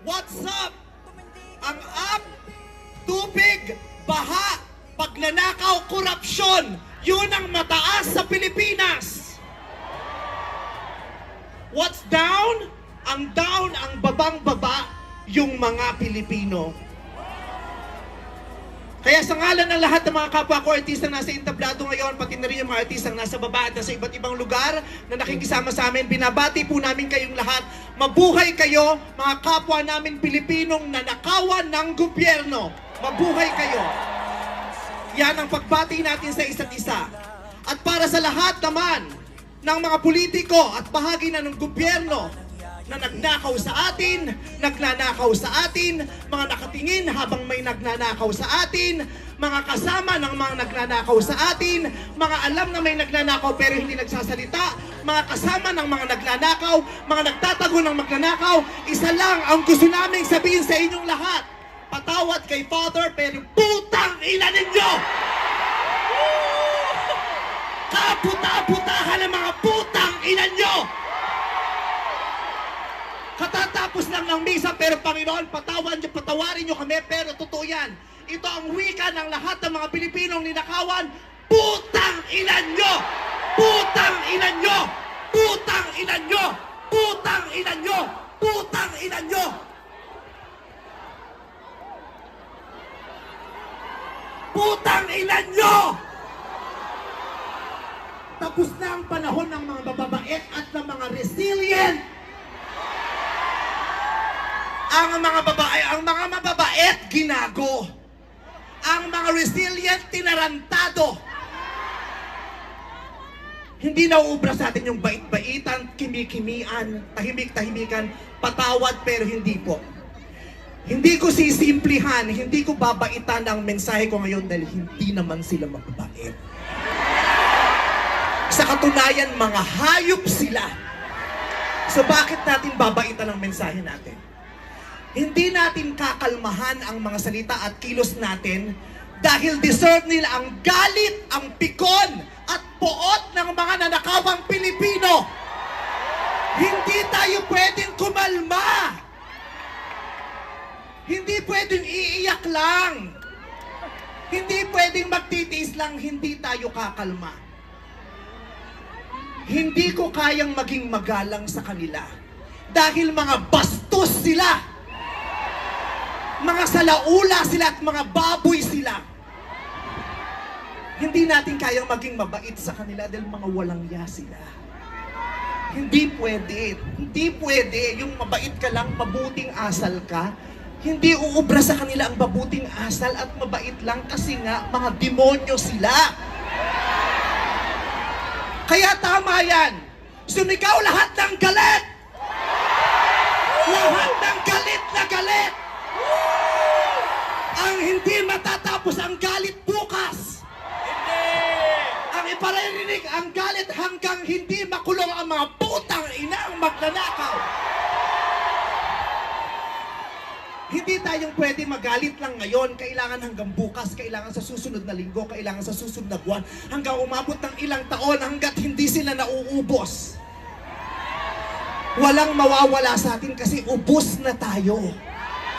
What's up? Ang up, tubig, baha, pagnanakaw, korupsyon, yun ang mataas sa Pilipinas. What's down? Ang down, ang babang-baba, yung mga Pilipino. Kaya sa ngalan ng lahat ng mga kapwa ko artistang nasa entablado ngayon, pati na rin yung mga artistang nasa baba at nasa iba't ibang lugar na nakikisama sa amin, binabati po namin kayong lahat. Mabuhay kayo, mga kapwa namin Pilipinong nanakawan ng gobyerno. Mabuhay kayo. Yan ang pagbati natin sa isa't isa. At para sa lahat naman ng mga politiko at bahagi na ng gobyerno na nagnakaw sa atin, nagnanakaw sa atin, mga nakatingin habang may nagnanakaw sa atin, mga kasama ng mga nagnanakaw sa atin, mga alam na may nagnanakaw pero hindi nagsasalita, mga kasama ng mga nagnanakaw, mga nagtatago ng magnanakaw, isa lang ang gusto naming sabihin sa inyong lahat. Patawad kay Father pero putang ina ninyo! Kaputa-putahan ng mga putang ina nyo! Katatapos lang ng misa, pero Panginoon, patawarin nyo kami, pero totoo yan. Ito ang wika ng lahat ng mga Pilipinong ninakawan, putang ina nyo! Putang ina nyo! Putang ina nyo! Putang ina nyo! Putang ina nyo! Putang ina nyo! Tapos na ang panahon ng mga bababait at ng mga resilient. Ang mga mababait, ginago. Ang mga resilient, tinarantado. Hindi nauubra sa atin yung bait-baitan, kimi-kimian, tahimik-tahimikan, patawad pero hindi po. Hindi ko sisimplihan, hindi ko babaitan ang mensahe ko ngayon dahil hindi naman sila mababait. Sa katunayan, mga hayop sila. So bakit natin babaitan ang mensahe natin? Hindi natin kakalmahan ang mga salita at kilos natin dahil deserve nila ang galit, ang pikon at poot ng mga nanakawang Pilipino. Hindi tayo pwedeng kumalma. Hindi pwedeng iiyak lang. Hindi pwedeng magtitiis lang, hindi tayo kakalma. Hindi ko kayang maging magalang sa kanila dahil mga bastos sila. Mga salaula sila at mga baboy sila. Hindi natin kayang maging mabait sa kanila dahil mga walang ya sila. Hindi pwede. Hindi pwede. Yung mabait ka lang, mabuting asal ka. Hindi uubra sa kanila ang mabuting asal at mabait lang kasi nga mga demonyo sila. Kaya tama yan. Sumigaw lahat ng galit. Lahat ng galit na galit. Ang hindi matatapos ang galit bukas. Ang iparirinig ang galit hanggang hindi makulong ang mga putang inang magnanakaw. Hindi tayong pwede magalit lang ngayon. Kailangan hanggang bukas, kailangan sa susunod na linggo, kailangan sa susunod na buwan, hanggang umabot ng ilang taon hanggat hindi sila nauubos. Walang mawawala sa atin kasi ubos na tayo.